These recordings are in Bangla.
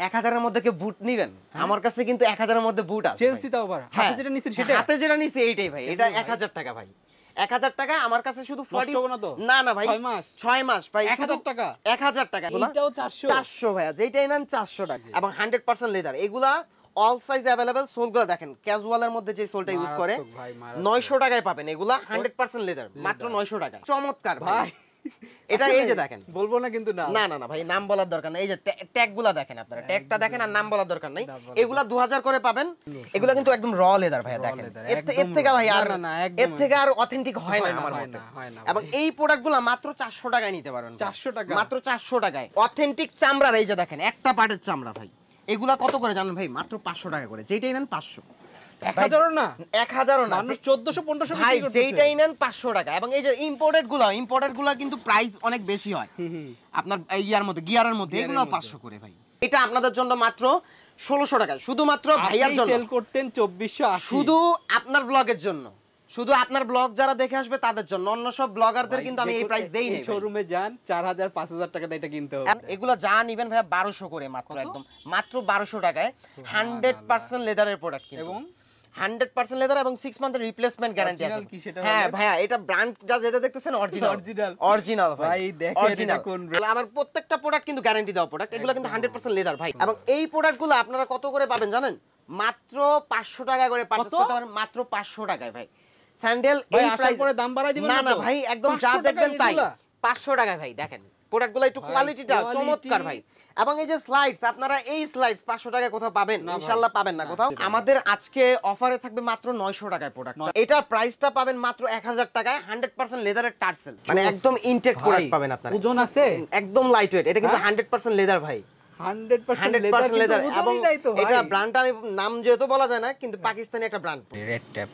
1000 এর মধ্যে কি বুট নেবেন? আমার কাছে কিন্তু 1000 এর মধ্যে বুট আছে। চেলসি তাও আবার হাতে যেটা নিছেন সেটা? হাতে যেটা নিছি এইটাই ভাই। এটা 1000 টাকা ভাই। 1000 টাকা আমার কাছে শুধু 40 না না ভাই 6 মাস ভাই 1000 টাকা 1000 টাকা এটাও 400 ভাইয়া যেটাই নেন 400 টাকা এবং 100% লেদার এগুলা অল সাইজ अवेलेबल সোলগুলো দেখেন ক্যাজুয়ালের মধ্যে যে সোলটা ইউজ করে 900 টাকায় পাবেন এগুলা 100% লেদার মাত্র 900 টাকা চমৎকার ভাই এটা এই যে দেখেন বলবো না কিন্তু না না ভাই নাম বলার দরকার নাই এই যে ট্যাগগুলা দেখেন আপনারা ট্যাগটা দেখেন আর নাম বলার দরকার নাই এগুলা 2000 করে পাবেন এগুলা কিন্তু একদম র লেদার ভাইয়া দেখেন এর থেকে ভাই আর এর থেকে আর অথেন্টিক হয় না আমার মতে এবং এই প্রোডাক্টগুলা মাত্র 400 টাকায় নিতে পারবেন 400 টাকা মাত্র 400 টাকায় অথেন্টিক চামড়ার এই যে দেখেন একটা পাটের চামড়া ভাই এগুলা কত করে জানেন ভাই মাত্র 500 টাকা করে যেটাই নেন 500 1000 না 1000 না মানুষ 1400 1500 ভাই যেটাই নেন 500 টাকা এবং এই যে ইম্পোর্টেড গুলো কিন্তু প্রাইস অনেক বেশি হয় আপনার ইয়ার মধ্যে গিয়ারের মধ্যে এগুলো 500 করে ভাই এটা আপনাদের জন্য মাত্র 1600 টাকা শুধুমাত্র ভাইয়ার জন্য সেল করতেন 2480 শুধু আপনার ব্লগের জন্য শুধু আপনার ব্লগ যারা দেখে আসবে তাদের জন্য অন্য সব ব্লগারদের কিন্তু আমি এই প্রাইস দেই না শোরুমে যান 4000 5000 টাকা দিয়ে এটা কিনতে হবে এগুলো যা নিবেন ভাই 1200 করে মাত্র একদম মাত্র 1200 টাকায় 100% লেদারের প্রোডাক্ট কিন্তু এবং 100% লেদার এবং 6 মান্থের রিপ্লেসমেন্ট গ্যারান্টি আছে হ্যাঁ ভাইয়া এটা ব্র্যান্ডটা যেটা দেখতেছেন অরিজিনাল ভাই দেখেন এটা কোন আমার প্রত্যেকটা প্রোডাক্ট কিন্তু গ্যারান্টি দাও প্রোডাক্ট এগুলো কিন্তু 100% লেদার ভাই এবং এই প্রোডাক্টগুলো আপনারা কত করে পাবেন জানেন মাত্র 500 টাকা করে পারচেজ করতে পারেন মাত্র 500 টাকায় ভাই স্যান্ডেল এই প্রাইস পরে দাম বাড়াই দিবেন না ভাই একদম যা দেখবেন তাই 500 টাকায় ভাই দেখেন প্রোডাক্টগুলো একটু কোয়ালিটিটা চমৎকার ভাই এবং এই যে স্লাইডস আপনারা এই স্লাইডস 500 টাকায় কোথাও পাবেন ইনশাআল্লাহ পাবেন না কোথাও আমাদের আজকে অফারে থাকবে মাত্র 900 টাকায় প্রোডাক্ট এটা প্রাইসটা পাবেন মাত্র 1000 টাকায় 100% লেদারের টার্সেল মানে একদম ইনটেক প্রোডাক্ট পাবেন আপনারা ওজন আছে একদম লাইট ওয়েট এটা কিন্তু 100% লেদার ভাই 100% লেদার এবং এটা ব্র্যান্ডটা আমি নাম যেহেতু বলা যায় না কিন্তু পাকিস্তানি একটা ব্র্যান্ড রেড ট্যাপ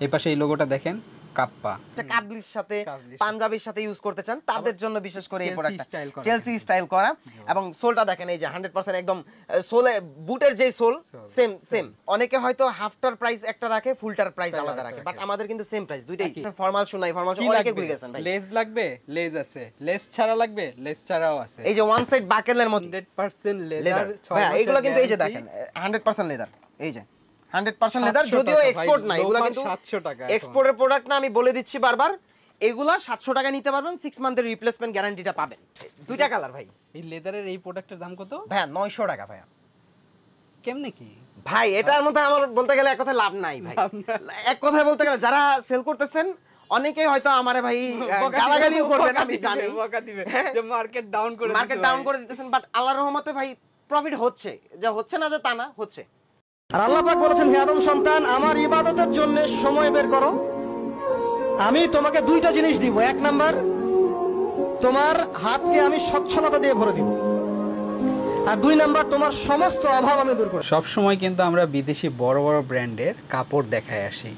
এই পাশে এই লোগোটা দেখেন কাপ্পা এটা কাবলির সাথে পাঞ্জাবির সাথে ইউজ করতে চান তাদের জন্য বিশেষ করে এই প্রোডাক্টটা চেলসি স্টাইল করা এবং সোলটা দেখেন এই যে 100% একদম সোলে বুটের যে সোল সেম অনেকে হয়তো হাফটার প্রাইস একটা রাখে ফুলটার প্রাইস আলাদা রাখে বাট আমাদের কিন্তু সেম প্রাইস দুইটাই ফর্মাল শু নাই ফর্মাল শু অনেকে ভুলে গেছেন ভাই লেস লাগবে লেস আছে লেস ছাড়া লাগবে লেস ছাড়াও আছে এই যে ওয়ান সাইড বাকেলের মধ্যে 100% লেদার ভাই এগুলো কিন্তু এই যে দেখেন 100% লেদার এই যে 100% লেদার যদিও এক্সপোর্ট না এগুলো কিন্তু 700 টাকা এক্সপোর্টের প্রোডাক্ট না আমি বলে দিচ্ছি বারবার এগুলা 700 টাকা নিতে পারবেন 6 মান্থের রিপ্লেসমেন্ট গ্যারান্টিটা পাবেন দুইটা কালার ভাই এই লেদারের এই প্রোডাক্টের দাম কত ভাই 900 টাকা ভাই কেমনে কি ভাই এটার মধ্যে আমার বলতে গেলে এক কথায় লাভ নাই ভাই এক কথায় বলতে গেলে যারা সেল করতেছেন অনেকেই হয়তো আমারে ভাই গালাগালিও করবেন আমি জানি যে মার্কেট ডাউন করে দিতেছেন বাট আল্লাহর রহমতে ভাই প্রফিট হচ্ছে যে হচ্ছে না যে তা না হচ্ছে আর আল্লাহ পাক বলেছেন হে আদম সন্তান আমার ইবাদতের জন্য সময় বের করো আমি তোমাকে দুইটা জিনিস দিব এক নাম্বার তোমার হাতকে আমি সচ্ছলতা দিয়ে ভরে দিব আর দুই নাম্বার তোমার সমস্ত অভাব আমি দূর করব সব সময় কিন্তু আমরা বিদেশি বড় বড় ব্র্যান্ডের কাপড় দেখায় আসি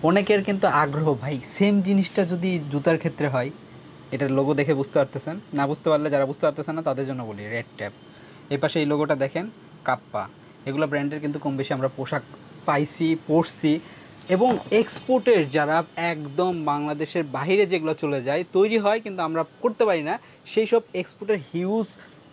অনেকের কিন্তু আগ্রহ ভাই সেম জিনিসটা যদি জুতার ক্ষেত্রে হয় এটার লোগো দেখে বুঝতে পারতেছেন না বুঝতে পারলে যারা বুঝতে পারতেছেন না তাদের জন্য বলি রেড ট্যাপ এই পাশে এই লোগোটা দেখেন কাপ্পা এগুলো ব্র্যান্ডের কিন্তু কম বেশি আমরা পোশাক পাইছি পরছি এবং এক্সপোর্টের যারা একদম বাংলাদেশের বাইরে যেগুলো চলে যায় তৈরি হয় কিন্তু আমরা করতে পারি না সেই সব এক্সপোর্টের হিউজ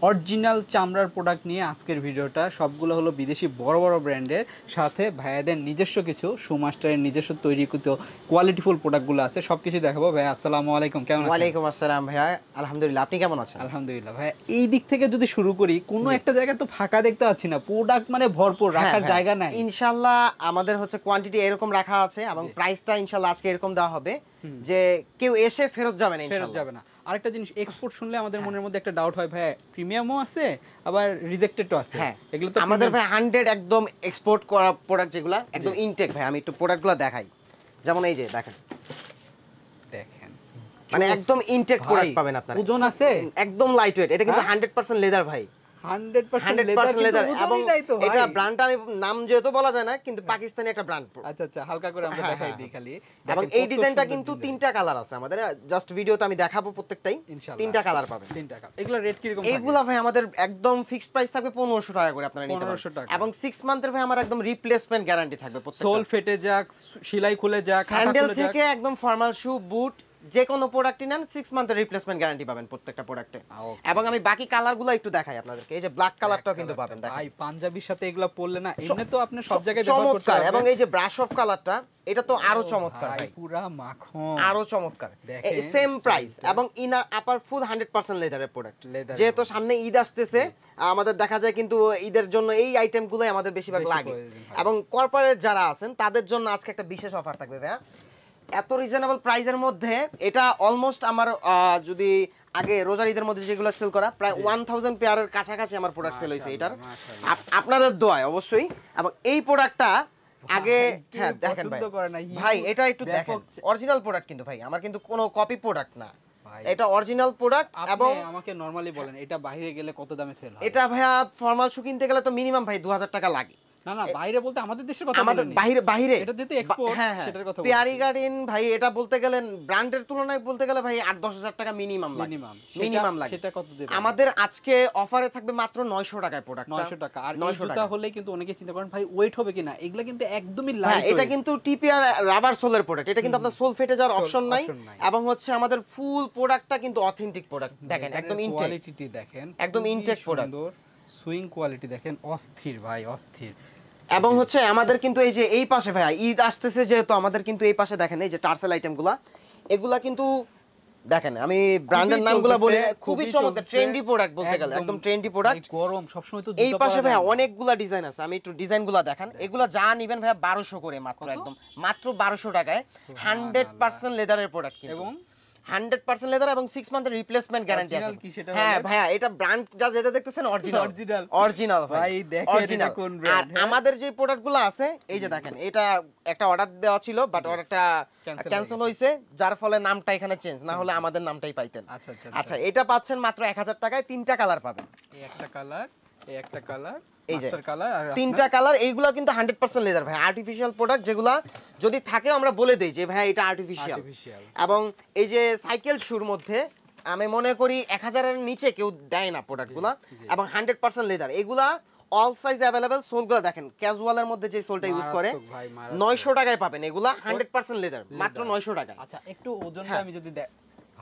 অরিজিনাল চামড়ার প্রোডাক্ট নিয়ে আজকের ভিডিওটা সবগুলো হলো বিদেশি বড় বড় ব্র্যান্ডের সাথে ভাইয়াদের নিজস্ব কিছু সুমাস্টারের নিজস্ব তৈরিকৃত কোয়ালিটিফুল প্রোডাক্টগুলো আছে সব কিছু দেখাবো ভাই আসসালামু আলাইকুম কেমন আছেন ওয়ালাইকুম আসসালাম ভাইয়া আলহামদুলিল্লাহ আপনি কেমন আছেন আলহামদুলিল্লাহ ভাই এই দিক থেকে যদি শুরু করি কোনো একটা জায়গা তো ফাঁকা দেখতে পাচ্ছি না প্রোডাক্ট মানে ভরপুর রাখার জায়গা নাই ইনশাআল্লাহ আমাদের হচ্ছে কোয়ান্টিটি এরকম রাখা আছে এবং প্রাইসটা ইনশাআল্লাহ আজকে এরকম দেওয়া হবে যে কেউ এসে ফেরত যাবে না ইনশাআল্লাহ ফেরত যাবে না আরেকটা জিনিস এক্সপোর্ট শুনলে আমাদের মনের মধ্যে একটা ডাউট হয় ভাই প্রিমিয়ামও আছে আবার রিজেক্টেডও আছে এগুলো তো আমাদের ভাই 100 একদম এক্সপোর্ট করা প্রোডাক্ট যেগুলো একদম ইনটেক ভাই আমি একটু প্রোডাক্টগুলো দেখাই যেমন এই যে দেখেন মানে একদম ইনটেক প্রোডাক্ট পাবেন আপনারা ওজন আছে একদম লাইট ওয়েট এটা কিন্তু 100% লেদার ভাই 100% লেদার এবং এটা ব্র্যান্ডটা আমি নাম যেহেতু বলা যায় না কিন্তু পাকিস্তানি একটা ব্র্যান্ড আচ্ছা হালকা করে আমরা দেখাই দিই খালি এবং এই ডিজাইনটা কিন্তু তিনটা কালার আছে আমাদের জাস্ট ভিডিওতে আমি দেখাবো প্রত্যেকটাই তিনটা কালার পাবেন তিনটা কালার এগুলা রেট কি রকম এইগুলা ভাই আমাদের একদম ফিক্সড প্রাইস থাকবে 1500 টাকা করে আপনারা নিতে পারবেন এবং 6 মান্থের ভাই আমার একদম রিপ্লেসমেন্ট গ্যারান্টি থাকবে প্রত্যেকটা সোল ফেটে যাক সেলাই খুলে যাক স্যান্ডেল থেকে একদম ফর্মাল শু বুট যে কোনো প্রোডাক্টই নেন 6 মান্থের রিপ্লেসমেন্ট গ্যারান্টি পাবেন প্রত্যেকটা প্রোডাক্টে। এবং আমি বাকি কালারগুলো একটু দেখাই আপনাদেরকে। এই যে ব্ল্যাক কালারটাও কিন্তু পাবেন দেখেন ভাই পাঞ্জাবির সাথে এগুলা পরলে না এমনি তো আপনি সব জায়গায় ব্যবহার করতে চমৎকার। পারবেন। এবং এই যে ব্রাশ অফ কালারটা এটা তো আরো চমৎকার ভাই ভাই, পুরা মাখন আরো চমৎকার। দেখেন সেম প্রাইস এবং ইনার আপার ফুল 100% লেদারের প্রোডাক্ট। Leather যেহেতু সামনে ঈদ আসতেছে আমাদের দেখা যায় কিন্তু ঈদের জন্য এই আইটেমগুলোই আমাদের বেশিরভাগ বেশি লাগে। প্রয়োজন হয়। এবং কর্পোরেট যারা আছেন তাদের জন্য আজকে একটা বিশেষ অফার থাকবে ভাইয়া, এত রিজনেবল প্রাইসের মধ্যে। এটা অলমোস্ট আমার যদি আগে রোজার ঈদের মধ্যে যেগুলো সেল করা প্রায় 1000 পেয়ারের কাছাকাছি আমার প্রোডাক্ট সেল হয়েছে এটার, আপনাদের দোয়ায় অবশ্যই। এবং এই প্রোডাক্টটা আগে হ্যাঁ দেখেন ভাই, ভাই এটা একটু দেখেন অরিজিনাল প্রোডাক্ট কিন্তু ভাই, আমার কিন্তু কোনো কপি প্রোডাক্ট না, এটা অরিজিনাল প্রোডাক্ট। এবং আমাকে নরমালি বলেন এটা বাইরে গেলে কত দামে সেল হয়? এটা ভাইয়া ফর্মাল শু কিনতে গেলে তো মিনিমাম ভাই 2000 টাকা লাগে। না না বাইরে বলতে আমাদের দেশের কথা আমাদের বলিনি। বাইরে বাইরে এটা যেহেতু এক্সপোর্ট হ্যাঁ হ্যাঁ সেটার কথা পেয়ারি গার্ডেন ভাই এটা বলতে গেলে ব্র্যান্ডের তুলনায় বলতে গেলে ভাই 8-10 হাজার টাকা মিনিমাম লাগে, মিনিমাম লাগে। সেটা কত দেবে? আমাদের আজকে অফারে থাকবে মাত্র 900 টাকায় প্রোডাক্ট, 900 টাকা। আর 900 জুতা টাকা হলে কিন্তু অনেকে চিন্তা করেন ভাই ওয়েট হবে কিনা, এগুলা কিন্তু একদমই হ্যাঁ লাইট। এটা কিন্তু টিপিআর রাবার সোলের প্রোডাক্ট, এটা কিন্তু আপনার সোল ফেটে যাওয়ার অপশন নাই। option নাই। এবং হচ্ছে আমাদের ফুল প্রোডাক্টটা কিন্তু অথেন্টিক প্রোডাক্ট দেখেন, একদম ইনটেক কোয়ালিটি দেখেন, একদম ইনটেক প্রোডাক্ট। সুইং কোয়ালিটি দেখেন অস্থির ভাই অস্থির। এবং হচ্ছে আমাদের কিন্তু এই যে এই পাশে ভাই ঈদ আসতেছে যেহেতু আমাদের কিন্তু এই পাশে দেখেন এই যে টার্সেল আইটেমগুলা, এগুলা কিন্তু দেখেন আমি ব্র্যান্ডের নামগুলো বলি, খুবই চমৎকার ট্রেন্ডি প্রোডাক্ট বলতে গেলে, একদম ট্রেন্ডি প্রোডাক্ট। গরম সবসময় তো এই পাশে ভাই অনেকগুলা ডিজাইন আছে, আমি একটু ডিজাইনগুলো দেখান। এগুলা যা নিবেন ভাই 1200 করে মাত্র, একদম মাত্র 1200 টাকায় 100% লেদারের প্রোডাক্ট এবং 100% লেদার এবং 6 মান্থের রিপ্লেসমেন্ট গ্যারান্টি আছে। কি সেটা হ্যাঁ ভাইয়া এটা ব্র্যান্ড যা যেটা দেখতেছেন অরিজিনাল, অরিজিনাল ভাই দেখেন এটা কোন ব্র্যান্ড। আর আমাদের যে প্রোডাক্টগুলো আছে এই যে দেখেন, এটা একটা অর্ডার দেওয়া ছিল বাট অর্ডারটা ক্যান্সেল হইছে, যার ফলে নামটা এখানে চেঞ্জ, না হলে আমাদের নামটাই পাইতেন। আচ্ছা আচ্ছা আচ্ছা এটা পাচ্ছেন মাত্র 1000 টাকায়, তিনটা কালার পাবেন। এই একটা কালার, এই একটা কালার, এই যে মাস্টার কালার, আর তিনটা কালার। এইগুলা কিন্তু 100% লেদার ভাই, আর্টিফিশিয়াল প্রোডাক্ট যেগুলা যদি থাকে আমরা বলে দেই যে ভাই এটা আর্টিফিশিয়াল। এবং এই যে সাইকেল শুর মধ্যে আমি মনে করি 1000 এর নিচে কেউ দেয় না প্রোডাক্টগুলা, এবং 100% লেদার। এগুলা অল সাইজ अवेलेबल। সোলগুলো দেখেন ক্যাজুয়ালের মধ্যে যে সোলটা ইউজ করে 900 টাকায় পাবেন, এগুলা 100% লেদার মাত্র 900 টাকায়। আচ্ছা একটু ওজনটা আমি যদি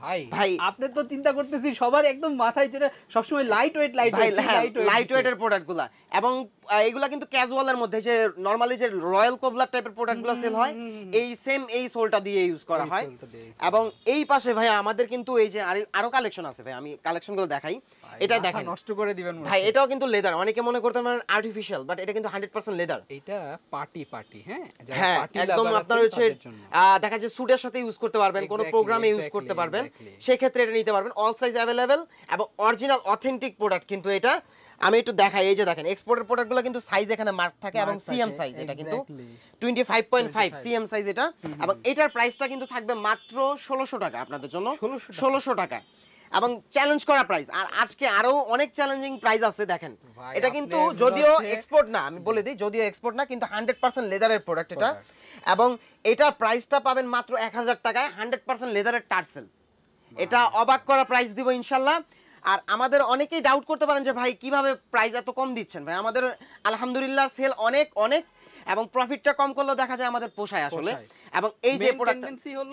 ভাই ভাই আপনি তো চিন্তা করতেছি সবার একদম মাথায় যেটা সবসময় লাইট ওয়েট লাইট ওয়েটের প্রোডাক্টগুলা। এবং এগুলা কিন্তু ক্যাজুয়ালের মধ্যে যে নরমালি যে রয়্যাল কোবলার টাইপের প্রোডাক্টগুলো সেল হয় এই সেম এই সোলটা দিয়ে ইউজ করা হয়। এবং এই পাশে ভাই আমাদের কিন্তু এই যে আরো কালেকশন আছে ভাই, আমি কালেকশনগুলো দেখাই। এটা দেখেন নষ্ট করে দিবেন ভাই, এটাও কিন্তু লেদার। অনেকে মনে করতে পারেন আর্টিফিশিয়াল বাট এটা কিন্তু 100% লেদার। এটা পার্টি হ্যাঁ হ্যাঁ একদম আপনার হচ্ছে দেখা যায় স্যুটের সাথে ইউজ করতে পারবেন, কোনো প্রোগ্রামে ইউজ করতে পারবেন, সেই ক্ষেত্রে এটা নিতে পারবেন। অল সাইজ अवेलेबल এবং অরিজিনাল অথেন্টিক প্রোডাক্ট কিন্তু এটা। আমি একটু দেখাই, এই যে দেখেন এক্সপোর্টের প্রোডাক্টগুলো কিন্তু সাইজ এখানে মার্ক থাকে এবং সিএম সাইজ, এটা কিন্তু 25.5 সিএম সাইজ এটা। এবং এটার প্রাইসটা কিন্তু থাকবে মাত্র 1600 টাকা আপনাদের জন্য, 1600 টাকা এবং চ্যালেঞ্জ করা প্রাইস। আর আজকে আরো অনেক চ্যালেঞ্জিং প্রাইস আছে দেখেন। এটা কিন্তু যদিও এক্সপোর্ট না, আমি বলে দিই যদিও এক্সপোর্ট না, কিন্তু 100% লেদারের প্রোডাক্ট এটা। এবং এটা প্রাইসটা পাবেন মাত্র 1000 টাকায় 100% লেদারের টার্সেল। এটা অবাক করা প্রাইস দিব ইনশাআল্লাহ। আর আমাদের অনেকেই ডাউট করতে পারেন যে ভাই কিভাবে প্রাইস এত কম দিচ্ছেন। ভাই আমাদের আলহামদুলিল্লাহ সেল অনেক অনেক এবং প্রফিটটা কম করলেও দেখা যায় আমাদের পোষায় আসলে। এবং এই যে প্রোডাক্ট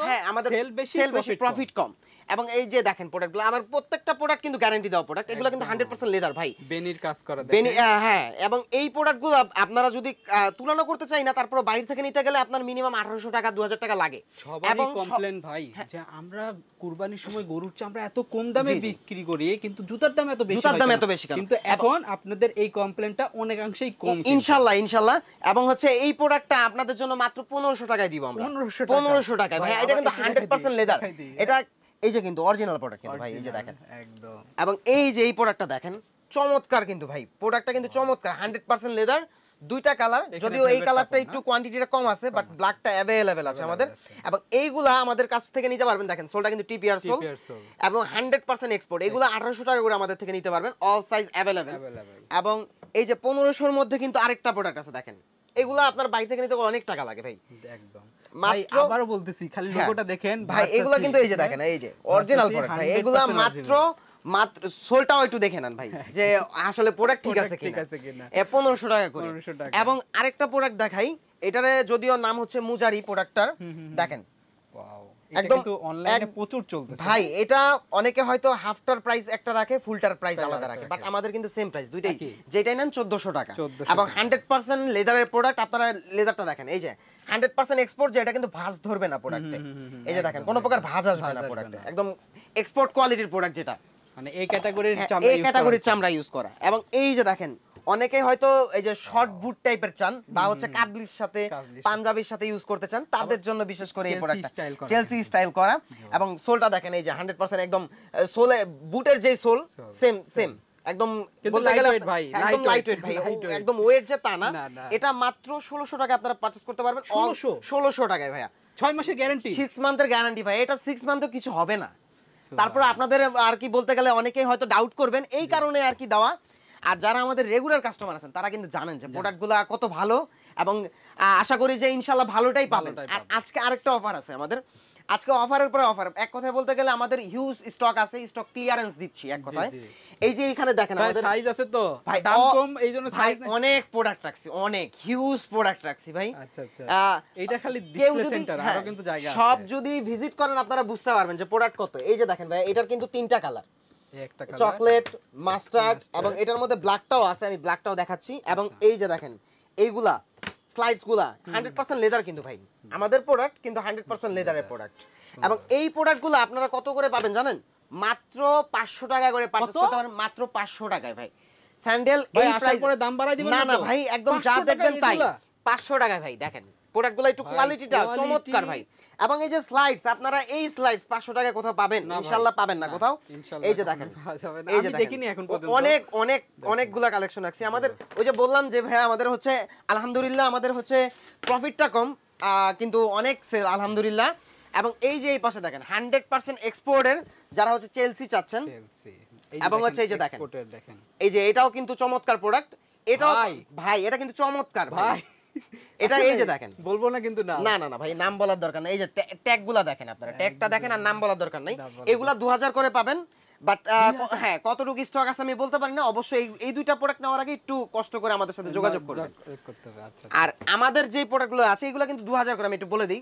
হ্যাঁ আমাদের সেল বেশি প্রফিট কম। এবং এই যে দেখেন প্রোডাক্টগুলো আমার প্রত্যেকটা প্রোডাক্ট কিন্তু গ্যারান্টি দেওয়া প্রোডাক্ট, এগুলো কিন্তু 100% লেদার ভাই, বেনির কাজ করা বেনি হ্যাঁ। এবং এই প্রোডাক্টগুলো আপনারা যদি তুলনা করতে চাই না, তারপর বাইরে থেকে নিতে গেলে আপনার মিনিমাম 1800 টাকা 2000 টাকা লাগে। এবং কমপ্লেন ভাই যে আমরা কুরবানির সময় গরুর চামড়া এত কম দামে বিক্রি করি কিন্তু জুতার দাম এত বেশি, জুতার দাম এত বেশি, কিন্তু এখন আপনাদের এই কমপ্লেনটা অনেকাংশেই কম ইনশাআল্লাহ ইনশাআল্লাহ। এবং হচ্ছে এই প্রোডাক্টটা আপনাদের জন্য মাত্র 1500 টাকায় দিব আমরা, 1500 টাকায় ভাই। এটা কিন্তু 100% লেদার, এটা এই যে কিন্তু অরিজিনাল প্রোডাক্ট কিন্তু ভাই, এই যে দেখেন একদম। এবং এই যে এই প্রোডাক্টটা দেখেন চমৎকার কিন্তু ভাই, প্রোডাক্টটা কিন্তু চমৎকার 100% লেদার। দুইটা কালার, যদিও এই কালারটা একটু কোয়ান্টিটিটা কম আছে বাট ব্ল্যাকটা अवेलेबल আছে আমাদের। এবং এইগুলা আমাদের কাছ থেকে নিতে পারবেন, দেখেন সোলটা কিন্তু টিপিআর সোল এবং 100% এক্সপোর্ট। এগুলা 1800 টাকা করে আমাদের থেকে নিতে পারবেন, অল সাইজ अवेलेबल। এবং এই যে 1500 এর মধ্যে কিন্তু আরেকটা প্রোডাক্ট আছে দেখেন, এগুলা আপনার বাইরে থেকে নিতে অনেক টাকা লাগে ভাই একদম। ভাই আবারো বলতেছি খালি লোগোটা দেখেন ভাই, এগুলা কিন্তু এই যে দেখেন এই যে অরিজিনাল প্রোডাক্ট ভাই, এগুলা মাত্র সোলটাও একটু দেখে নেন ভাই যে আসলে প্রোডাক্ট ঠিক আছে কিনা। 1500 টাকা করে। এবং আরেকটা প্রোডাক্ট দেখাই, এটারে যদিও নাম হচ্ছে মুজারি প্রোডাক্টটার, দেখেন ওয়াও একদম কিন্তু অনলাইনে প্রচুর চলতেছে ভাই এটা অনেকে হয়তো হাফটার প্রাইস একটা রাখে ফুলটার প্রাইস আলাদা আলাদা রাখে, রাখে। বাট আমাদের কিন্তু সেম প্রাইস দুইটাই, একই। যেটাই নেন 1400 টাকা 1400 এবং টাকা। 100% লেদারের প্রোডাক্ট। আপনারা লেদারটা দেখেন, এই যে 100% এক্সপোর্ট, যে এটা কিন্তু ভাঁজ ধরবে না প্রোডাক্টে। এই যে দেখেন কোনো প্রকার ভাঁজ আসবে না প্রোডাক্টে, একদম এক্সপোর্ট কোয়ালিটির প্রোডাক্ট যেটা, মানে এই ক্যাটাগরির হ্যাঁ, চামড়া এই ক্যাটাগরির চামড়া ইউজ করা। এবং এই যে দেখেন অনেকে হয়তো এই যে শর্ট বুট টাইপের চান বা হচ্ছে কাবলির সাথে কাবলির পাঞ্জাবির সাথে ইউজ করতে চান, তাদের জন্য বিশেষ করে এই চেলসি প্রোডাক্টটা স্টাইল করা। চেলসি স্টাইল করা। এবং সোলটা দেখেন এই যে 100% একদম সোলে বুটের যে সোল সেম একদম কিন্তু বলতে গেলে lightweight ভাই, একদম লাইট ওয়েট ভাই, lightweight। একদম ওয়েট যে তা না। না, না। এটা মাত্র 1600 টাকা আপনারা পারচেজ করতে পারবেন। 1600 টাকায় ভাইয়া, 6 মাসের গ্যারান্টি 6 মান্থের গ্যারান্টি ভাই। এটা 6 মান্থও কিছু হবে না। তারপর আপনাদের আর কি বলতে গেলে অনেকেই হয়তো ডাউট করবেন, এই কারণে আর কি দেওয়া। আর যারা আমাদের রেগুলার কাস্টমার আছেন তারা কিন্তু জানেন যে প্রোডাক্টগুলো কত ভালো, এবং আশা করি যে ইনশাআল্লাহ ভালোটাই পাবেন। আর আজকে আরেকটা অফার আছে আমাদের, আজকে অফারের পরে অফার। এক কথায় বলতে গেলে আমাদের হিউজ স্টক আছে, স্টক ক্লিয়ারেন্স দিচ্ছি এক কথায়। এই যে এখানে দেখেন ভাই আমাদের সাইজ আছে তো ভাই দাম কম এইজন্য ভাই সাইজ অনেক প্রোডাক্ট রাখছি, অনেক হিউজ প্রোডাক্ট রাখছি ভাই। আচ্ছা আচ্ছা আহ, এইটা খালি কেউ ডিসপ্লে যদি- সেন্টার হ্যাঁ, আরো কিন্তু জায়গা আছে সব যদি ভিজিট করেন আপনারা বুঝতে পারবেন যে প্রোডাক্ট কত। এই যে দেখেন ভাই এটার কিন্তু 3টা কালার, এই একটা কালার চকলেট, মাস্টার্ড, এবং এটার মধ্যে ব্ল্যাকটাও আছে, আমি ব্ল্যাকটাও দেখাচ্ছি। এবং এই যে দেখেন এইগুলা স্লাইডস গুলা 100% লেদার কিন্তু ভাই, আমাদের প্রোডাক্ট কিন্তু 100% লেদারের প্রোডাক্ট। এবং এই প্রোডাক্টগুলো আপনারা কত করে পাবেন জানেন? মাত্র 500 টাকা করে পারচেজ কত? করতে পারেন, মাত্র 500 টাকায় ভাই। স্যান্ডেল ভাই এই আসার প্রাইস পরে দাম বাড়াই দিবেন না না তো? ভাই, একদম 500 যা টাকা দেখবেন তাই এগুলা? 500 টাকায় ভাই। দেখেন প্রোডাক্টগুলো একটু ভাই, কোয়ালিটিটা quality- চমৎকার ভাই। এবং এই যে স্লাইডস, আপনারা এই স্লাইডস 500 টাকায় কোথাও পাবেন? না ভাই, ইনশাআল্লাহ পাবেন না না, কোথাও। ইনশাআল্লাহ এই যে কখনো দেখেন, পাওয়া যাবে না। এই যে আমি দেখেন, দেখিনি এখন পর্যন্ত। অনেক অনেক অনেকগুলা কালেকশন রাখছি আমাদের। ওই যে বললাম যে ভাই আমাদের হচ্ছে আলহামদুলিল্লাহ আমাদের হচ্ছে প্রফিটটা কম, কিন্তু অনেক সেল আলহামদুলিল্লাহ। এবং এই যে এই পাশে দেখেন 100% এক্সপোর্টের, যারা হচ্ছে চেলসি চাচ্ছেন, চেলসি এবং হচ্ছে এই যে দেখেন এক্সপোর্টের দেখেন এই যে এটাও কিন্তু চমৎকার প্রোডাক্ট। এটাও ভাই। ভাই এটা কিন্তু চমৎকার ভাই। ভাই এটা এই যে দেখেন, বলবো না কিন্তু না না না না ভাই নাম বলার দরকার নেই। এই যে ট্যাগগুলা দেখেন, আপনারা ট্যাগটা দেখেন আর নাম বলার দরকার নেই। নাম বলার এগুলা 2000 করে পাবেন, বাট হ্যাঁ কতটুকু স্টক আছে আমি বলতে পারি না। অবশ্যই এই দুইটা প্রোডাক্ট নেওয়ার আগে একটু কষ্ট করে আমাদের সাথে যোগাযোগ করবেন। করতে হবে আচ্ছা আর আমাদের যে প্রোডাক্টগুলো আছে এগুলো কিন্তু 2000 করে, আমি একটু বলে দিই।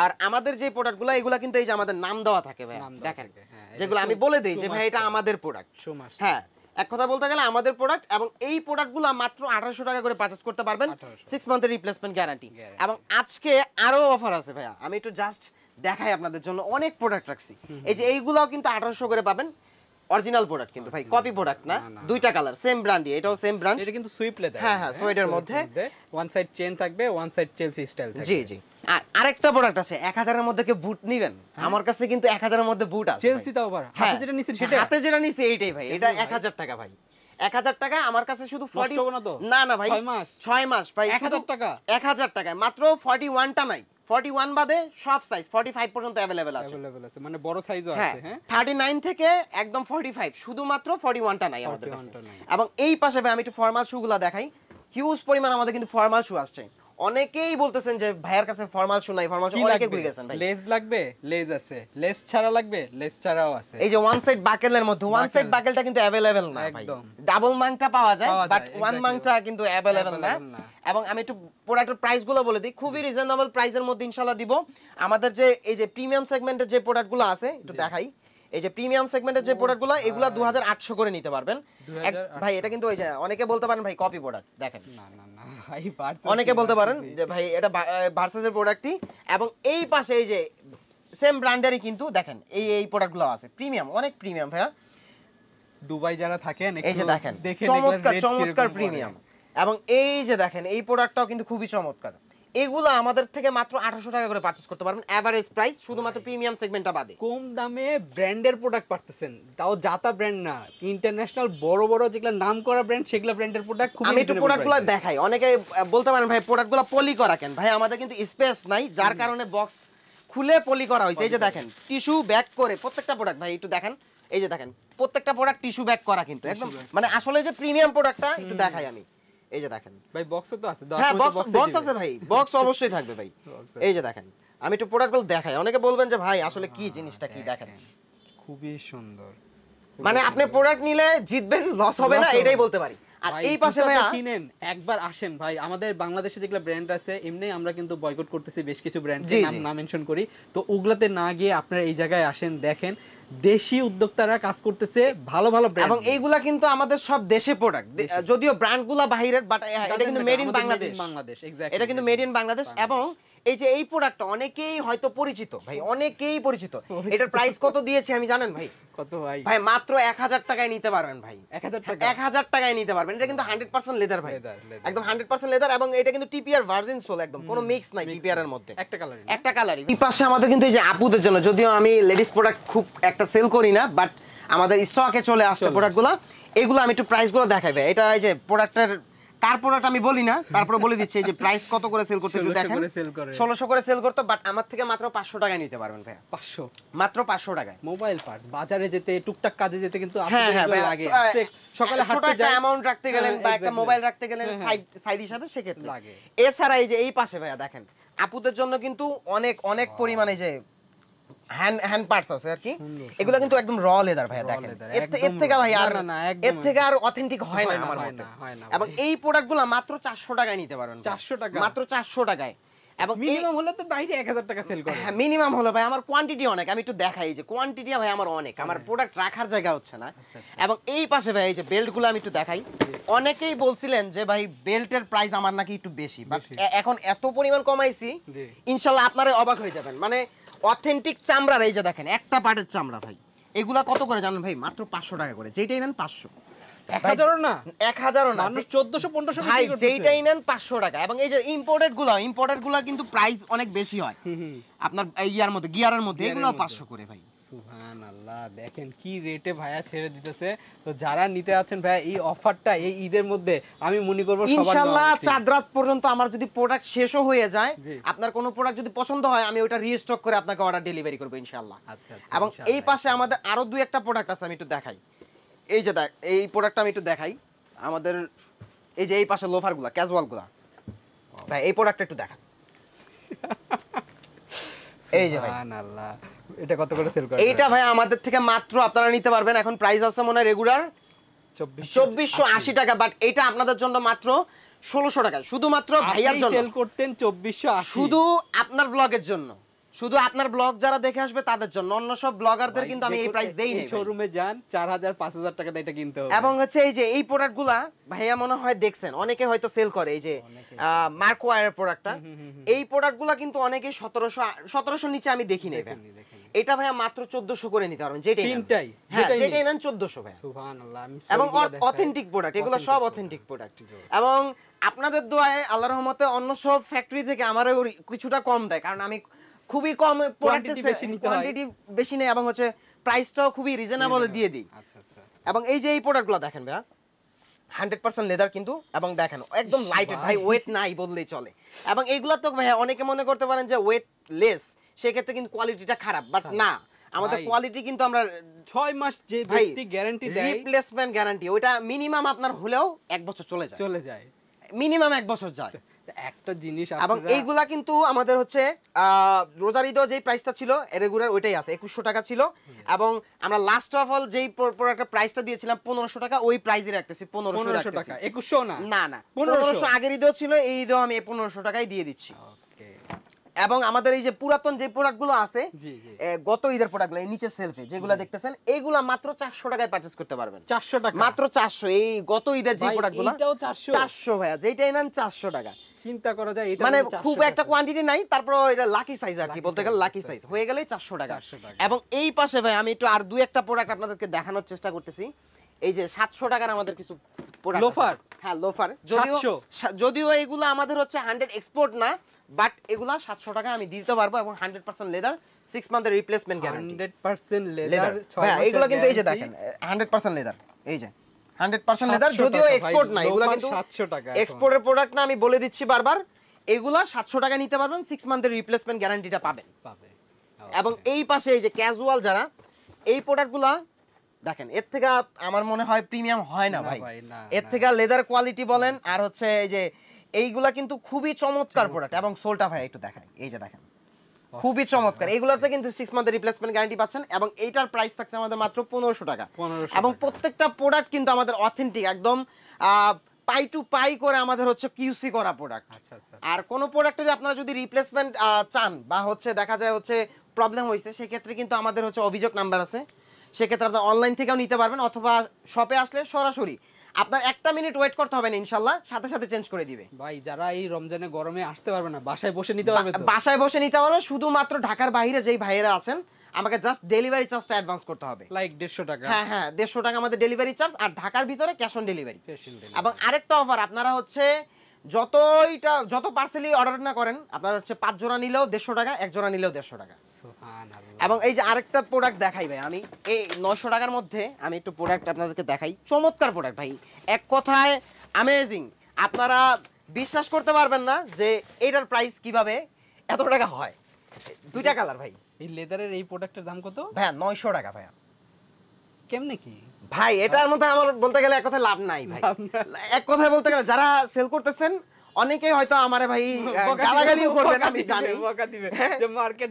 আর আমাদের যে প্রোডাক্টগুলো এগুলো কিন্তু এই যে আমাদের নাম দেওয়া থাকে ভাই, নাম দেওয়া দেখেন থাকে, হ্যাঁ, এটা যেগুলো আমি বলে দিই যে ভাই এটা সুমাস্টার। আমাদের প্রোডাক্ট। সুমাস হ্যাঁ, এক কথা বলতে গেলে আমাদের প্রোডাক্ট। এবং এই প্রোডাক্টগুলো মাত্র 1800 টাকা করে পারচেজ করতে পারবেন, 1800 6 মান্থের রিপ্লেসমেন্ট গ্যারান্টি। Guarantee। এবং আজকে আরো অফার আছে ভাইয়া, আমি একটু জাস্ট দেখাই আপনাদের জন্য। অনেক প্রোডাক্ট রাখছি, এই যে এইগুলাও কিন্তু 1800 করে পাবেন। অরিজিনাল প্রোডাক্ট কিন্তু ভাই, কপি প্রোডাক্ট না। না, না। দুইটা কালার সেম ব্র্যান্ডই, এটাও সেম ব্র্যান্ড। এটা কিন্তু সুইপ লেদার হ্যাঁ, হ্যাঁ, সুইডের মধ্যে। ওয়ান সাইড চেন থাকবে, ওয়ান সাইড চেলসি স্টাইল থাকবে জি জি। আর আরেকটা প্রোডাক্ট আছে 1000 এর মধ্যে, কে বুট নিবেন? আমার কাছে কিন্তু 1000 এর মধ্যে বুট আছে চেলসি ভাই। তাও আবার হ্যাঁ, হাতে যেটা নিছেন সেটা হাতে যেটা নিছি এইটাই ভাই। এটা 1000 টাকা ভাই, 1000 টাকা আমার কাছে শুধু 40 হবে না তো? না না ভাই, 6 মাস 6 মাস ভাই, 1000 টাকা 1000 টাকায় মাত্র 41টা নাই, 41 বাদে সব সাইজ 45 পর্যন্ত अवेलेबल আছে। अवेलेबल আছে মানে বড় সাইজও হ্যাঁ, আছে হ্যাঁ 39 থেকে একদম 45, শুধুমাত্র 41টা নাই আমাদের কাছে। 41টা নাই। এবং এই পাশে ভাই আমি একটু ফর্মাল শুগুলা দেখাই। হিউজ পরিমাণ আমাদের কিন্তু ফর্মাল শু আসছে। অনেকেই বলতেছেন যে ভাইয়ের কাছে ফর্মাল শু নাই, ফর্মাল শু কি অনেকে লাগবে ভুলে গেছেন ভাই। লেস লাগবে লেস আছে লেস ছাড়া লাগবে লেস ছাড়াও আছে এই যে ওয়ান সাইড বাকেলের মধ্যে ওয়ান সাইড বাকেলটা কিন্তু अवेलेबल না ভাই, একদম। ডাবল মাংটা পাওয়া যায়, পাওয়া বাট যায়, ওয়ান exactly। মাংটা কিন্তু अवेलेबल না। Available না। এবং আমি একটু প্রোডাক্টের প্রাইসগুলো বলে দিই, খুবই রিজনেবল প্রাইসের মধ্যে ইনশাআল্লাহ দিব। আমাদের যে এই যে প্রিমিয়াম সেগমেন্টের যে প্রোডাক্টগুলো আছে একটু দেখাই। এই যে প্রিমিয়াম সেগমেন্টের যে প্রোডাক্টগুলো, এগুলা 2800 করে নিতে পারবেন। 2800 ভাই এটা কিন্তু ওই যে অনেকে বলতে পারেন ভাই কপি প্রোডাক্ট, দেখেন না না না ভাই ভার্সেস অনেকে বলতে পারেন যে ভাই এটা ভার্সেসের প্রোডাক্টই। এবং এই পাশে এই যে সেম ব্র্যান্ডেরই কিন্তু দেখেন এই প্রোডাক্টগুলো আছে প্রিমিয়াম, অনেক প্রিমিয়াম ভাইয়া। দুবাই যারা থাকেন এই যে দেখেন দেখে চমৎকার চমৎকার প্রিমিয়াম। এবং এই যে দেখেন এই প্রোডাক্টটাও কিন্তু খুবই চমৎকার। এগুলো আমাদের থেকে মাত্র 1800 টাকা করে পারচেজ করতে পারবেন, এভারেজ প্রাইস, শুধুমাত্র প্রিমিয়াম সেগমেন্টটা বাদে। কম দামে ব্র্যান্ডের প্রোডাক্ট পাচ্ছেন, তাও জাতা ব্র্যান্ড না, ইন্টারন্যাশনাল বড় বড় যেগুলো নাম করা ব্র্যান্ড সেগুলো ব্র্যান্ডের প্রোডাক্ট খুব আমি একটু প্রোডাক্টগুলো দেখাই। অনেকে বলতে পারেন ভাই প্রোডাক্টগুলো পলি করা কেন? ভাই আমাদের কিন্তু স্পেস নাই, যার কারণে বক্স খুলে পলি করা হয়েছে। এই যে দেখেন টিস্যু ব্যাগ করে প্রত্যেকটা প্রোডাক্ট, ভাই একটু দেখেন, এই যে দেখেন প্রত্যেকটা প্রোডাক্ট টিস্যু ব্যাগ করা কিন্তু একদম, মানে আসলে যে প্রিমিয়াম প্রোডাক্টটা একটু দেখাই আমি। এই যে দেখেন, ভাই বক্সও তো আছে, হ্যাঁ বক্স আছে ভাই, বক্স অবশ্যই থাকবে ভাই। এই যে দেখেন আমি একটু প্রোডাক্টগুলো দেখাই। অনেকে বলবেন যে ভাই আসলে কি জিনিসটা কি, দেখেন খুবই সুন্দর। মানে আপনি প্রোডাক্ট নিলে জিতবেন, লস হবে না, এটাই বলতে পারি। আর এই পাশে ভাইয়া কিনেন একবার আসেন ভাই, আমাদের বাংলাদেশে যেগুলো ব্র্যান্ড আছে এমনি আমরা কিন্তু বয়কট করতেছি বেশ কিছু ব্র্যান্ড নাম না মেনশন করি, তো ওগুলাতে না গিয়ে আপনারা এই জায়গায় আসেন, দেখেন দেশি উদ্যোক্তারা কাজ করতেছে ভালো ভালো ব্র্যান্ড, এবং এইগুলা কিন্তু আমাদের সব দেশে প্রোডাক্ট, যদিও ব্র্যান্ডগুলা বাইরের, বাট এটা কিন্তু মেড ইন বাংলাদেশ, এটা কিন্তু মেড ইন বাংলাদেশ। এবং এই যে এই প্রোডাক্টটা অনেকেই হয়তো পরিচিত ভাই, অনেকেই পরিচিত। এটার প্রাইস কত দিয়েছি আমি জানেন ভাই? কত ভাই? ভাই মাত্র 1000 টাকায় নিতে পারবেন ভাই, 1000 টাকা, 1000 টাকায় নিতে পারবেন। এটা কিন্তু 100% লেদার ভাই, একদম 100% লেদার। এবং এটা কিন্তু টিপিআর ভার্জিন সোল, একদম কোনো মিক্স নাই টিপিআর এর মধ্যে, একটা কালারই। এই পাশে আমাদের কিন্তু এই যে আপুদের জন্য, যদিও আমি লেডিস প্রোডাক্ট খুব একটা সেল করি না, বাট আমাদের স্টকে চলে আসছে প্রোডাক্টগুলো। এগুলো আমি একটু প্রাইসগুলো দেখাই ভাই। এটা এই যে প্রোডাক্টের কার প্রোডাক্ট আমি বলি না, তারপরে বলে দিচ্ছি এই যে প্রাইস কত করে সেল করতে, একটু দেখেন। 1600 করে সেল করতে, বাট আমার থেকে মাত্র 500 টাকায় নিতে পারবেন ভাই। 500, মাত্র 500 টাকায়। মোবাইল পার্টস বাজারে যেতে, টুকটাক কাজে যেতে কিন্তু হ্যাঁ লাগে, সকালে হাঁটতে একটা অ্যামাউন্ট রাখতে গেলেন বা একটা মোবাইল রাখতে গেলেন সাইড হিসাবে, সেক্ষেত্রে লাগে। এছাড়া এই যে এই পাশে ভাইয়া দেখেন, আপুদের জন্য কিন্তু অনেক অনেক পরিমাণে যে হ্যান্ড পার্টস আছে আর কি, এগুলো কিন্তু একদম র লেদার ভাইয়া দেখেন। এর থেকে ভাই আর এর থেকে আর অথেন্টিক হয় না আমার মতে। এবং এই প্রোডাক্টগুলো মাত্র 400 টাকায় নিতে পারবেন। 400 টাকা, মাত্র 400 টাকায়। এবং মিনিমাম হলে তো বাইরে 1000 টাকা সেল করে। হ্যাঁ মিনিমাম হলো ভাই, আমার কোয়ান্টিটি অনেক, আমি একটু দেখাই যে কোয়ান্টিটি ভাই আমার অনেক, আমার প্রোডাক্ট রাখার জায়গা হচ্ছে না। এবং এই পাশে ভাই এই যে বেল্টগুলো আমি একটু দেখাই। অনেকেই বলছিলেন যে ভাই বেল্টের প্রাইস আমার নাকি একটু বেশি, বাট এখন এত পরিমাণ কমাইছি ইনশাআল্লাহ আপনারা অবাক হয়ে যাবেন। মানে অথেন্টিক চামড়ার, এই যে দেখেন একটা পার্টের চামড়া ভাই, এগুলা কত করে জানেন ভাই? মাত্র 500 টাকা করে, যেটাই নেন 500। 1000ও না, 1000ও না, মানুষ 1400 1500 ভাই যেটাই নেন 500 টাকা। এবং এই যে ইম্পোর্টেড গুলা কিন্তু প্রাইস অনেক বেশি হয় আপনার ইয়ার মধ্যে, গিয়ারের মধ্যে, এগুলো 500 করে ভাই। সুবহানাল্লাহ, দেখেন কি রেটে ভাইয়া ছেড়ে দিতেছে। তো যারা নিতে আছেন ভাইয়া এই অফারটা এই ঈদের মধ্যে, আমি মনে করব সবার ইনশাআল্লাহ চাঁদ রাত পর্যন্ত আমার যদি প্রোডাক্ট শেষও হয়ে যায়, আপনার কোনো প্রোডাক্ট যদি পছন্দ হয়, আমি ওটা রিস্টক করে আপনাকে অর্ডার ডেলিভারি করব ইনশাআল্লাহ। আচ্ছা। এবং এই পাশে আমাদের আরো দুই একটা প্রোডাক্ট আছে, আমি একটু দেখাই। এই যে দেখ, এই প্রোডাক্টটা আমি একটু দেখাই। আমাদের এই যে এই পাশে লোফারগুলা, ক্যাজুয়ালগুলা ভাই, এই প্রোডাক্টটা একটু দেখা। এই যে ভাই, সুবহানাল্লাহ, এটা কত করে সেল করে? এইটা ভাই আমাদের থেকে মাত্র আপনারা নিতে পারবেন, এখন প্রাইস আছে মনে হয় রেগুলার 2480 টাকা, বাট এটা আপনাদের জন্য মাত্র 1600 টাকা, শুধুমাত্র ভাইয়ার জন্য সেল করতেন 2480, শুধু আপনার ব্লগের জন্য, শুধু আপনার ব্লগ যারা দেখে আসবে তাদের জন্য। অন্য সব ব্লগারদের কিন্তু আমি এই প্রাইস দেই না। শোরুমে যান 4000 5000 টাকা দিয়ে এটা কিনতে হবে। এবং হচ্ছে এই যে এই প্রোডাক্টগুলা ভাইয়া মনে হয় দেখছেন, অনেকে হয়তো সেল করে এই যে মার্ক ওয়্যারের প্রোডাক্টটা। এই প্রোডাক্টগুলা কিন্তু অনেকে 1700 নিচে আমি দেখি না। এটা ভাইয়া মাত্র 1400 করে নিতে পারবেন, যেটাই তিনটাই, হ্যাঁ যেটাই নেন 1400 ভাই। সুবহানাল্লাহ, এবং অথেন্টিক প্রোডাক্ট, এগুলো সব অথেন্টিক প্রোডাক্ট। এবং আপনাদের দোয়ায় আল্লাহর রহমতে অন্য সব ফ্যাক্টরি থেকে আমারও কিছুটা কম দেয়, কারণ আমি খুবই কম কোয়ান্টিটি বেশি নেই, এবং হচ্ছে প্রাইসটাও খুবই রিজনেবল দিয়ে দিই। আচ্ছা। এবং এই যে এই প্রোডাক্টগুলো দেখেন ভাইয়া, 100% লেদার কিন্তু, এবং দেখেন একদম লাইটেড ভাই, ওয়েট নাই বললেই চলে। এবং এইগুলো তো ভাইয়া অনেকে মনে করতে পারেন যে ওয়েট লেস, সেক্ষেত্রে কিন্তু কোয়ালিটিটা খারাপ, বাট না, আমাদের কোয়ালিটি কিন্তু আমরা 6 মাস যে ব্যক্তি গ্যারান্টি দেয়, রিপ্লেসমেন্ট গ্যারান্টি, ওটা মিনিমাম আপনার হলেও 1 বছর চলে যায়, মিনিমাম 1 বছর যায় একটা জিনিস। এবং এইগুলা কিন্তু আমাদের হচ্ছে রোজার ঈদও যেই প্রাইসটা ছিল রেগুলার ওইটাই আছে, 2100 টাকা ছিল। এবং আমরা লাস্ট অফ অল যেই প্রোডাক্টের প্রাইসটা দিয়েছিলাম 1500 টাকা, ওই প্রাইসই রাখতেছি 1500 টাকা। 2100 না 1500 আগের ঈদও ছিল, এই ঈদও আমি 1500 টাকায় দিয়ে দিচ্ছি। এবং আমাদের এই যে পুরাতন যে প্রোডাক্টগুলো আছে, গত ঈদের প্রোডাক্টগুলো এই নিচে সেলফে যেগুলো দেখতেছেন, এইগুলা মাত্র 400 টাকায় পারচেজ করতে পারবেন। 400 টাকা, মাত্র 400। এই গত ঈদের যে প্রোডাক্টগুলো, এটাও 400 ভাইয়া, যেটাই নেন 400 টাকা। চিন্তা করা যায়, এটা মানে খুব একটা কোয়ান্টিটি নাই, তারপর এটা লাকি সাইজ আর কি, বলতে গেলে লাকি সাইজ হয়ে গেলেই 400 টাকা। এবং এই পাশে ভাই আমি একটু আর দুই একটা প্রোডাক্ট আপনাদেরকে দেখানোর চেষ্টা করতেছি। এই যে 700 টাকার আমাদের কিছু প্রোডাক্ট, লোফার, হ্যাঁ লোফার, যদিও এগুলো আমাদের হচ্ছে 100 এক্সপোর্ট না, বাট এগুলা 700 টাকা আমি দিতে পারবো। এবং 100% লেদার, 6 মান্থের রিপ্লেসমেন্ট গ্যারান্টি, 100% লেদার। ভাই এগুলো কিন্তু এই যে দেখেন 100% লেদার, এই যে 100% লেদার, যদিও এক্সপোর্ট না, এগুলো কিন্তু 700 টাকা এক্সপোর্টের প্রোডাক্ট না, আমি বলে দিচ্ছি বারবার। এগুলা 700 টাকা নিতে পারবেন, 6 মান্থের রিপ্লেসমেন্ট গ্যারান্টিটা পাবেন। এবং এই পাশে এই যে ক্যাজুয়াল যারা, এই প্রোডাক্টগুলা দেখেন, এর থেকে আমার মনে হয় প্রিমিয়াম হয় না ভাই, এর থেকে লেদার কোয়ালিটি বলেন, আর হচ্ছে এই যে এইগুলা কিন্তু খুবই চমৎকার প্রোডাক্ট। এবং সোলটা ভাই একটু দেখাই, এই যে দেখেন খুবই চমৎকার। এগুলোতে কিন্তু 6 মান্থের রিপ্লেসমেন্ট গ্যারান্টি পাচ্ছেন এবং এইটার প্রাইস থাকছে আমাদের মাত্র 1500 টাকা। এবং প্রত্যেকটা প্রোডাক্ট কিন্তু আমাদের অথেন্টিক একদম পাই টু পাই করে আমাদের হচ্ছে কিউসি করা প্রোডাক্ট। আচ্ছা আচ্ছা। আর কোন প্রোডাক্টে যদি আপনারা যদি রিপ্লেসমেন্ট চান বা হচ্ছে দেখা যায় হচ্ছে প্রবলেম হয়েছে, সেক্ষেত্রে কিন্তু আমাদের হচ্ছে অভিযোগ নাম্বার আছে, সেক্ষেত্রে আপনারা অনলাইন থেকেও নিতে পারবেন অথবা শপে আসলে সরাসরি আপনার 1 মিনিট ওয়েট করতে হবে না, ইনশাআল্লাহ সাথে সাথে চেঞ্জ করে দিবে। ভাই যারা এই রমজানে গরমে আসতে পারবে না, বাসায় বসে নিতে পারবে তো? বাসায় বসে নিতে পারবে, শুধুমাত্র ঢাকার বাইরে যেই ভাইয়েরা আছেন আমাকে জাস্ট ডেলিভারি চার্জটা অ্যাডভান্স করতে হবে, লাইক 150 টাকা। হ্যাঁ হ্যাঁ 150 টাকা আমাদের ডেলিভারি চার্জ, আর ঢাকার ভিতরে ক্যাশ অন ডেলিভারি। এবং আরেকটা অফার, আপনারা হচ্ছে যত পার্সেলই অর্ডার না করেন, আপনারা হচ্ছে 5 জোড়া নিলেও 150 টাকা, 1 জোড়া নিলেও 150 টাকা। সুবহানাল্লাহ। এবং এই যে আরেকটা প্রোডাক্ট দেখাই ভাই, আমি এই 900 টাকার মধ্যে আমি একটু প্রোডাক্ট আপনাদেরকে দেখাই, চমৎকার প্রোডাক্ট ভাই, এক কথায় অ্যামেজিং। আপনারা বিশ্বাস করতে পারবেন না যে এটার প্রাইস কিভাবে এত টাকা হয়। দুইটা কালার ভাই। এই লেদারের এই প্রোডাক্টের দাম কত ভাইয়া? 900 টাকা ভাইয়া। কেমনে কি ভাই এটার মধ্যে আমার বলতে গেলে এক কথায় লাভ নাই ভাই। এক কথায় বলতে গেলে যারা সেল করতেছেন অনেকেই হয়তো আমারে ভাই গালাগালিও করবেন, আমি জানি, যে মার্কেট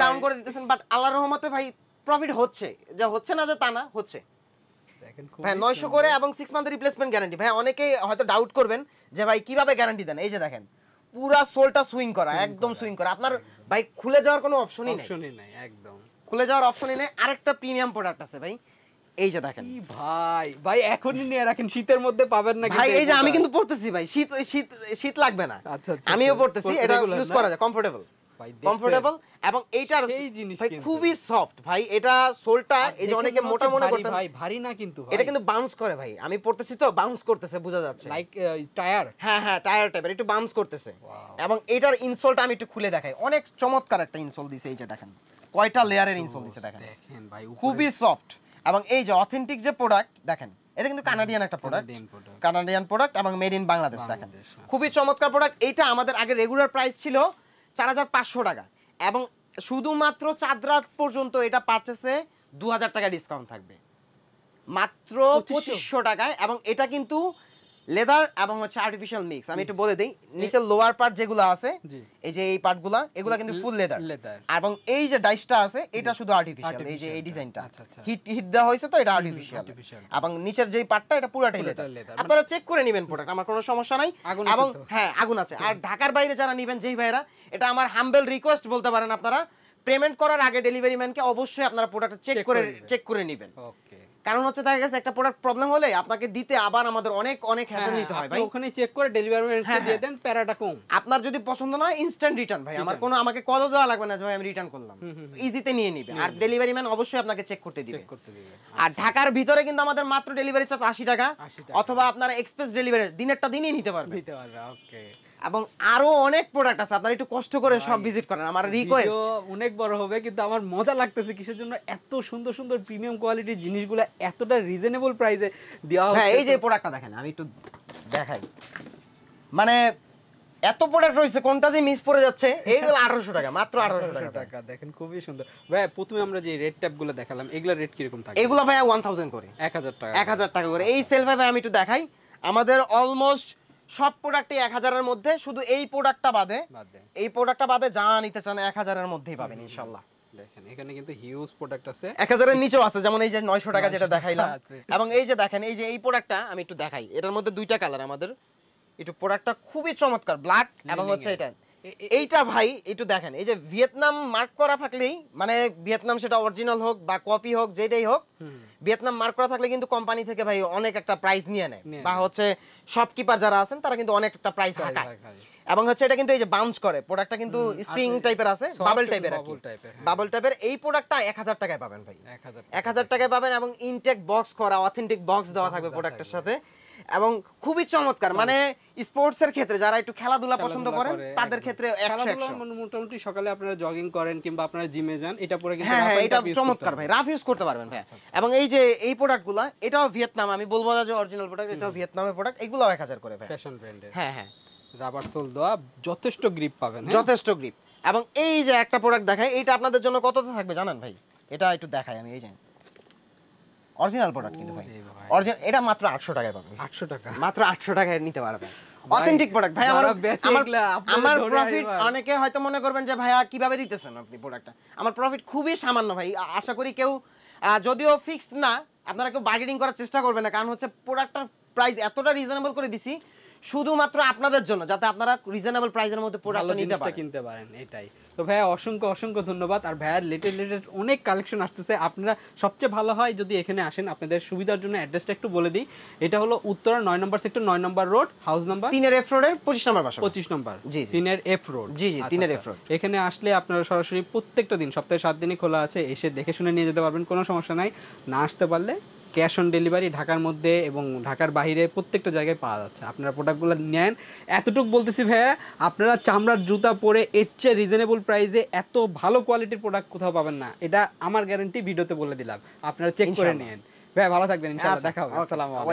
ডাউন করে দিতেছেন, বাট আল্লাহর রহমতে ভাই প্রফিট হচ্ছে, যা হচ্ছে না যে তা না, হচ্ছে। দেখেন ভাই 900 করে এবং 6 মান্থের রিপ্লেসমেন্ট গ্যারান্টি। ভাই অনেকেই হয়তো ডাউট করবেন যে ভাই কিভাবে গ্যারান্টি দেন। এই যে দেখেন পুরা সোলটা সুইং করা, একদম সুইং করা, আপনার ভাই খুলে যাওয়ার কোনো অপশনই নাই, একদম খুলে যাওয়ার অপশনই নেই। আরেকটা প্রিমিয়াম প্রোডাক্ট আছে ভাই, এই যে দেখেন। কি ভাই এখনই নিয়ে রাখেন, শীতের মধ্যে পাবেন না ভাই। এই যে আমি কিন্তু পড়তেছি ভাই, শীত শীত শীত লাগবে না। আচ্ছা আচ্ছা, আমিও পড়তেছি, এটা ইউজ করা যায়, কমফোর্টেবল কমফোর্টেবল। এবং এইটার ভাই খুবই সফট ভাই, এটা সোলটা এই যে অনেকে মোটা মনে করতে ভাই ভারী না, কিন্তু এটা কিন্তু বাউন্স করে ভাই, আমি পড়তেছি তো বাউন্স করতেছে, বোঝা যাচ্ছে লাইক টায়ার। হ্যাঁ হ্যাঁ টায়ার টাইপের একটু বাউন্স করতেছে। এবং এটার ইনসোলটা আমি একটু খুলে দেখাই, অনেক চমৎকার একটা ইনসোল দিছে। এই যে দেখেন কয়টা লেয়ারের ইনসোল দিছে, দেখেন ভাই খুবই সফট। এবং এই যে অথেন্টিক যে প্রোডাক্ট দেখেন, এটা কিন্তু কানাডিয়ান একটা প্রোডাক্ট, কানাডিয়ান প্রোডাক্ট এবং মেড ইন বাংলাদেশ। দেখেন খুবই চমৎকার প্রোডাক্ট। এইটা আমাদের আগে রেগুলার প্রাইস ছিল 4500 টাকা, এবং শুধুমাত্র চাঁদ রাত পর্যন্ত এটা পারচেসে 2000 টাকা ডিসকাউন্ট থাকবে, মাত্র 2500 টাকায়। এবং এটা কিন্তু লেদার এবং হচ্ছে আর্টিফিশিয়াল মিক্স। আমি একটু বলে দেই, নিচের লোয়ার পার্ট যেগুলো আছে, এই যে এই পার্টগুলো, এগুলা কিন্তু ফুল লেদার, এবং এই যে ডাইসটা আছে এটা শুধু আর্টিফিশিয়াল। এই যে এই ডিজাইনটা হিট দেওয়া হয়েছে, তো এটা আর্টিফিশিয়াল। এবং নিচের যেই পার্টটা এটা পুরোটাই লেদার। আপনারা চেক করে নেবেন প্রোডাক্ট, আমার কোনো সমস্যা নাই। এবং হ্যাঁ আগুন আছে। আর ঢাকার বাইরে যারা নেবেন যেই ভাইরা, এটা আমার হাম্বল রিকোয়েস্ট বলতে পারেন, আপনারা পেমেন্ট করার আগে ডেলিভারি ম্যানকে অবশ্যই আপনারা প্রোডাক্ট চেক করে নেবেন। ওকে, কারণ হচ্ছে দেখা গেছে একটা প্রোডাক্ট প্রবলেম হলে আপনাকে দিতে আবার আমাদের অনেক হ্যাসেল নিতে হয় ভাই। ওখানে চেক করে ডেলিভারি ম্যানকে দিয়ে দেন, প্যারাটা কম। আপনার যদি পছন্দ না হয় ইনস্ট্যান্ট রিটার্ন ভাই, আমাকে কলও দেওয়া লাগবে না যে ভাই আমি রিটার্ন করলাম, ইজিতে নিয়ে নিবে। আর ডেলিভারি ম্যান অবশ্যই আপনাকে চেক করতে দিবে। আর ঢাকার ভিতরে কিন্তু আমাদের মাত্র ডেলিভারি চার্জ 80 টাকা, অথবা আপনারা এক্সপ্রেস ডেলিভারি দিনেরটা দিনই নিতে পারবেন। ওকে। এবং আরো অনেক প্রোডাক্ট আছে, আপনারা একটু কষ্ট করে সব ভিজিট করেন, আমার রিকোয়েস্ট। অনেক বড় হবে, কিন্তু আমার মজা লাগতেছে কিসের জন্য এত সুন্দর সুন্দর প্রিমিয়াম কোয়ালিটির জিনিসগুলো এতটা রিজনেবল প্রাইসে দেওয়া হচ্ছে। হ্যাঁ এই যে প্রোডাক্টটা দেখেন, আমি একটু দেখাই, মানে এত প্রোডাক্ট রয়েছে, কোনটা যে মিস পড়ে যাচ্ছে। এইগুলো 1800 টাকা, মাত্র 1800 টাকা। দেখেন খুবই সুন্দর ভাই। প্রথমে আমরা যে রেড ট্যাপগুলো দেখালাম, এগুলা রেট কিরকম থাকে? এগুলো ভাই 1000 করে, 1000 টাকা, 1000 টাকা করে। এই সেল ভাই আমি একটু দেখাই, আমাদের অলমোস্ট সব প্রোডাক্টই 1000 এর মধ্যে, শুধু এই প্রোডাক্টটা বাদে, এই প্রোডাক্টটা বাদে যা নিতে চান 1000 এর মধ্যেই পাবেন ইনশাআল্লাহ। দেখেন এখানে কিন্তু হিউজ প্রোডাক্ট আছে, 1000 এর নিচেও আছে, যেমন এই যে 900 টাকা যেটা দেখাইলাম। এবং এই যে দেখেন, এই যে এই প্রোডাক্টটা আমি একটু দেখাই, এটার মধ্যে দুইটা কালার আমাদের। একটু প্রোডাক্টটা খুবই চমৎকার, ব্ল্যাক এবং হচ্ছে এটা। এইটা ভাই একটু দেখেন, এই যে ভিয়েতনাম মার্ক করা থাকলেই, মানে ভিয়েতনাম সেটা অরিজিনাল হোক বা কপি হোক, যেটাই হোক, ভিয়েতনাম মার্ক করা থাকলে কিন্তু কোম্পানি থেকে ভাই অনেক একটা প্রাইস নিয়ে নেয়, বা হচ্ছে শপকিপার যারা আছেন তারা কিন্তু অনেক একটা প্রাইস হাঁকায়। এবং হচ্ছে এটা কিন্তু এই যে বাউন্স করে, প্রোডাক্টটা কিন্তু স্প্রিং টাইপের আছে, বাবল টাইপের, বাবল টাইপের। এই প্রোডাক্টটা 1000 টাকায় পাবেন ভাই, 1000 টাকায় পাবেন। এবং ইনটেক বক্স করা, অথেন্টিক বক্স দেওয়া থাকবে প্রোডাক্টের সাথে। এবং খুবই চমৎকার, মানে স্পোর্টস এর ক্ষেত্রে যারা একটু খেলাধুলা পছন্দ করেন তাদের ক্ষেত্রে 100 মোটামুটি সকালে আপনারা জগিং করেন কিংবা আপনারা জিমে যান, এটা পরে কিন্তু হ্যাঁ এটা চমৎকার ভাই, রাফ ইউজ করতে পারবেন ভাই। এবং এই যে এই প্রোডাক্টগুলো, এটাও ভিয়েতনাম, আমি বলবো না যে অরিজিনাল প্রোডাক্ট, এটাও ভিয়েতনামের প্রোডাক্ট। এগুলো 1000 করে ভাই, ফ্যাশন ব্র্যান্ডের। হ্যাঁ হ্যাঁ, রাবার সোল দেওয়া, যথেষ্ট গ্রিপ পাবেন, যথেষ্ট গ্রিপ। এবং এই যে একটা প্রোডাক্ট দেখাই, এইটা আপনাদের জন্য কততে থাকবে জানেন ভাই? এটা একটু দেখাই আমি, এই যে অরিজিনাল প্রোডাক্ট কিন্তু ভাই, ওরে ভাই। অরিজিনাল। এটা মাত্র 800 টাকায় পাবেন, 800 টাকা। মাত্র 800 টাকায় নিতে পারবেন। অথেন্টিক প্রোডাক্ট ভাই। যারা বেচে এগুলা, আপনাদের আমার ধরে প্রফিট, আইবার। অনেকে হয়তো মনে করবেন যে ভাইয়া কিভাবে দিতেছেন আপনি প্রোডাক্টটা। আমার প্রফিট খুবই সামান্য ভাই। আশা করি কেউ যদিও ফিক্সড না, আপনারা কেউ বার্গেনিং করার চেষ্টা করবেন না, কারণ হচ্ছে প্রোডাক্টটার প্রাইস এতটা রিজনেবল করে দিছি শুধুমাত্র আপনাদের জন্য, যাতে আপনারা রিজনেবল প্রাইসের মধ্যে ভালো প্রোডাক্টটা নিতে জিনিসটা পারেন। কিনতে পারেন, এটাই। তো ভাইয়া অসংখ্য অসংখ্য ধন্যবাদ। আর ভাইয়ার লেটেস্ট অনেক কালেকশন আসতেছে। আপনারা সবচেয়ে ভালো হয় যদি এখানে আসেন। আপনাদের সুবিধার জন্য অ্যাড্রেসটা একটু বলে দিই। এটা হলো উত্তরা 9 নম্বর সেক্টর, 9 নম্বর রোড, হাউস নাম্বার 3 এর F রোডের 25 নম্বর বাসা। 25 নম্বর। জি, জি। 3 এর F রোড। জি, জি, 3 এর F রোড। এখানে আসলে আপনারা সরাসরি প্রত্যেকটা দিন, সপ্তাহে 7 দিনই খোলা আছে, এসে দেখে শুনে নিয়ে যেতে পারবেন, কোনো সমস্যা নাই। না আসতে পারলে ক্যাশ অন ডেলিভারি ঢাকার মধ্যে এবং ঢাকার বাইরে প্রত্যেকটা জায়গায় পাওয়া যাচ্ছে। আপনারা প্রোডাক্টগুলো নেন। এতটুকু বলতেছি ভাইয়া, আপনারা চামড়ার জুতা পরে এর চেয়ে রিজনেবল প্রাইসে এত ভালো কোয়ালিটির প্রোডাক্ট কোথাও পাবেন না। এটা আমার গ্যারান্টি, ভিডিওতে বলে দিলাম। আপনারা চেক করে ইনশাআল্লাহ। নিন। ভাইয়া ভালো থাকবেন, ইনশাআল্লাহ আচ্ছা, দেখা হবে। ওকে, আসসালামু আলাইকুম।